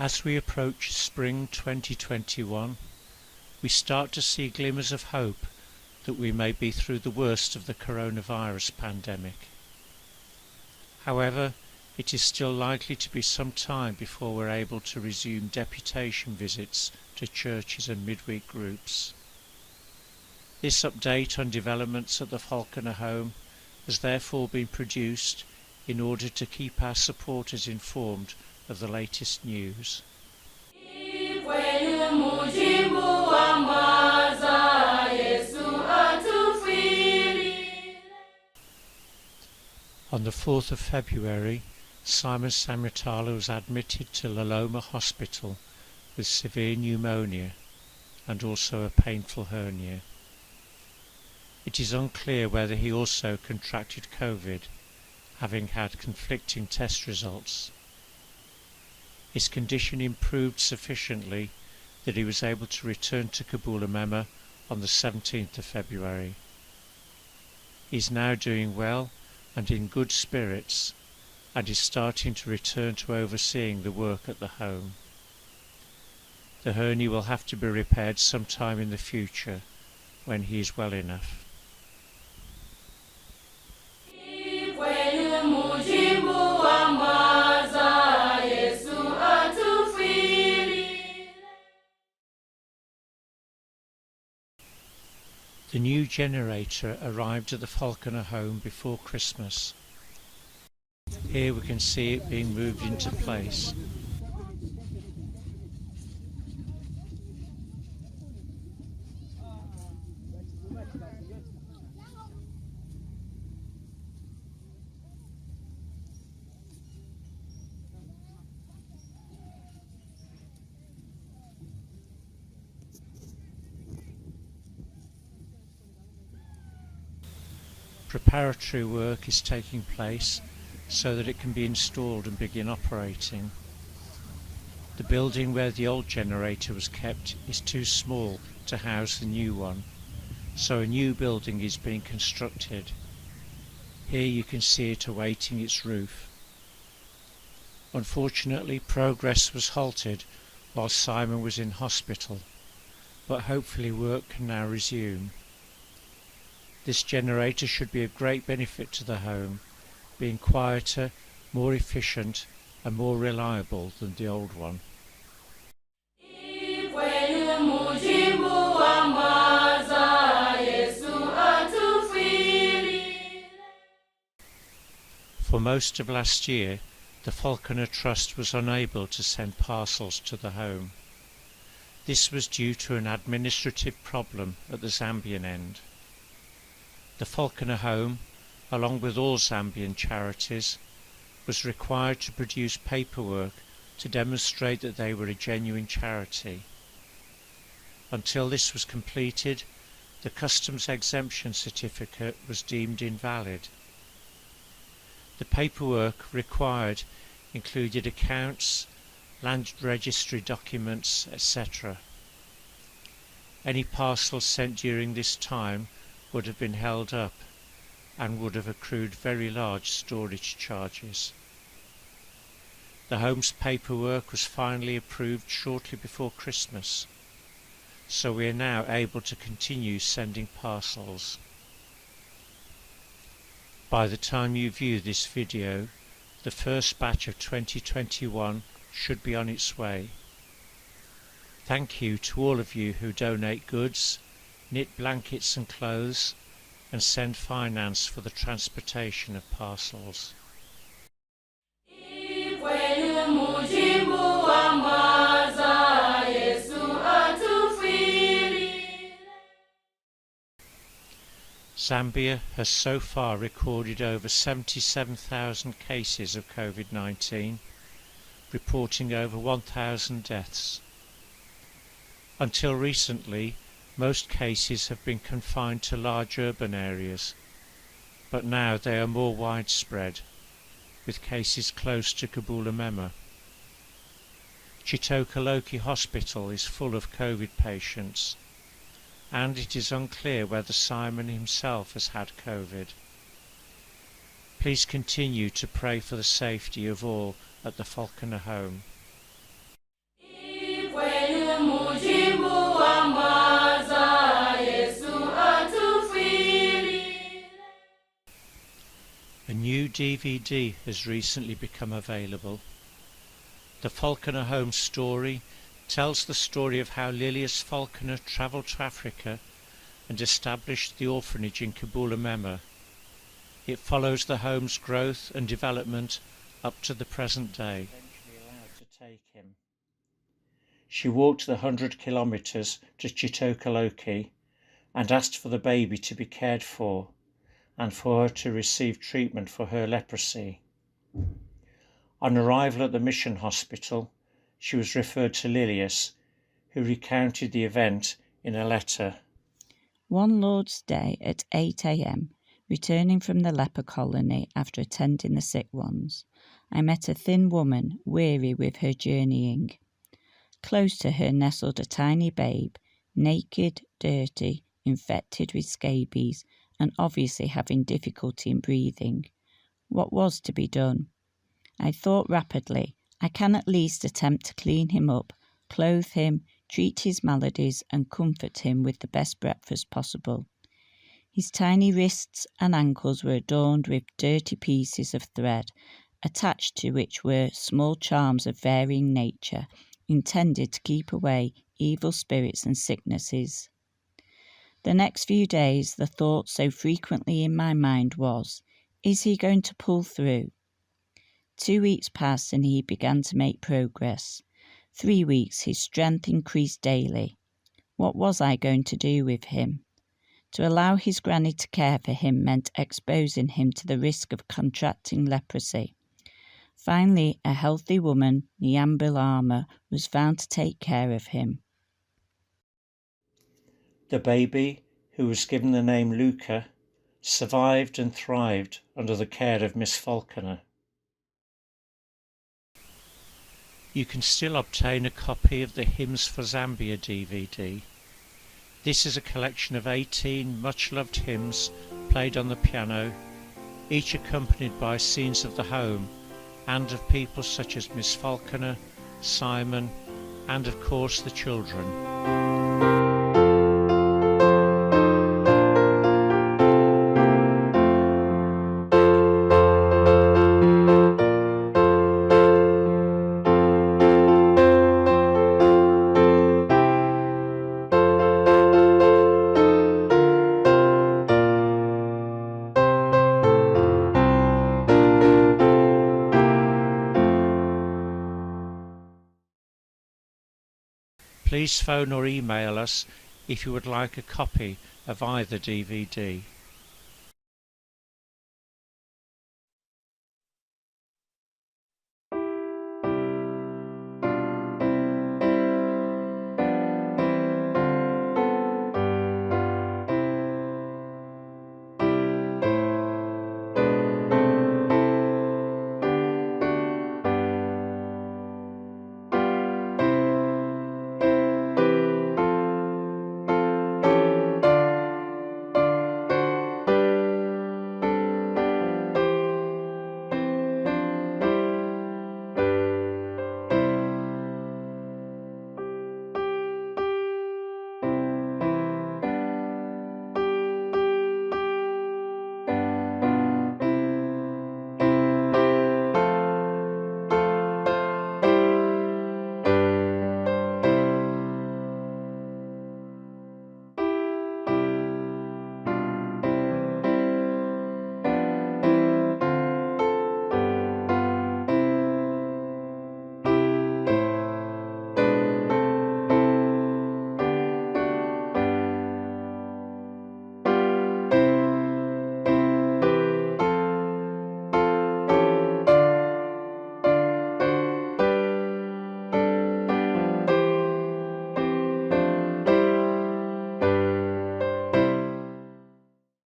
As we approach spring 2021, we start to see glimmers of hope that we may be through the worst of the coronavirus pandemic. However, it is still likely to be some time before we're able to resume deputation visits to churches and midweek groups. This update on developments at the Falconer home has therefore been produced in order to keep our supporters informed of the latest news. On the 4th of February, Simon Samritala was admitted to Laloma Hospital with severe pneumonia and also a painful hernia. It is unclear whether he also contracted COVID, having had conflicting test results. His condition improved sufficiently that he was able to return to Kabulamema on the 17th of February. He is now doing well and in good spirits, and is starting to return to overseeing the work at the home. The hernia will have to be repaired sometime in the future when he is well enough. The new generator arrived at the Falconer home before Christmas. Here we can see it being moved into place. Preparatory work is taking place so that it can be installed and begin operating. The building where the old generator was kept is too small to house the new one, so a new building is being constructed. Here you can see it awaiting its roof. Unfortunately, progress was halted while Simon was in hospital, but hopefully work can now resume. This generator should be of great benefit to the home, being quieter, more efficient and more reliable than the old one. For most of last year, the Falconer Trust was unable to send parcels to the home. This was due to an administrative problem at the Zambian end. The Falconer home, along with all Zambian charities, was required to produce paperwork to demonstrate that they were a genuine charity. Until this was completed, the customs exemption certificate was deemed invalid. The paperwork required included accounts, land registry documents, etc. Any parcels sent during this time would have been held up and would have accrued very large storage charges. The home's paperwork was finally approved shortly before Christmas, so we are now able to continue sending parcels. By the time you view this video, the first batch of 2021 should be on its way. Thank you to all of you who donate goods, knit blankets and clothes, and send finance for the transportation of parcels. Zambia has so far recorded over 77,000 cases of COVID-19, reporting over 1,000 deaths. Until recently, most cases have been confined to large urban areas, but now they are more widespread, with cases close to Kabulamema. Chitokoloki Hospital is full of COVID patients, and it is unclear whether Simon himself has had COVID. Please continue to pray for the safety of all at the Falconer home. A new DVD has recently become available. The Falconer Home Story tells the story of how Lilias Falconer travelled to Africa and established the orphanage in Kabulamema. It follows the home's growth and development up to the present day. Eventually allowed to take him. She walked the 100 kilometres to Chitokoloki and asked for the baby to be cared for and for her to receive treatment for her leprosy. On arrival at the mission hospital, she was referred to Lilias, who recounted the event in a letter. One Lord's Day at 8 a.m, returning from the leper colony after attending the sick ones, I met a thin woman, weary with her journeying. Close to her nestled a tiny babe, naked, dirty, infected with scabies, and obviously having difficulty in breathing. What was to be done? I thought rapidly. I can at least attempt to clean him up, clothe him, treat his maladies, and comfort him with the best breakfast possible. His tiny wrists and ankles were adorned with dirty pieces of thread, attached to which were small charms of varying nature, intended to keep away evil spirits and sicknesses. The next few days, the thought so frequently in my mind was, is he going to pull through? 2 weeks passed and he began to make progress. 3 weeks, his strength increased daily. What was I going to do with him? To allow his granny to care for him meant exposing him to the risk of contracting leprosy. Finally, a healthy woman, Nyambulama, was found to take care of him. The baby, who was given the name Luca, survived and thrived under the care of Miss Falconer. You can still obtain a copy of the Hymns for Zambia DVD. This is a collection of 18 much-loved hymns played on the piano, each accompanied by scenes of the home and of people such as Miss Falconer, Simon, and of course the children. Please phone or email us if you would like a copy of either DVD.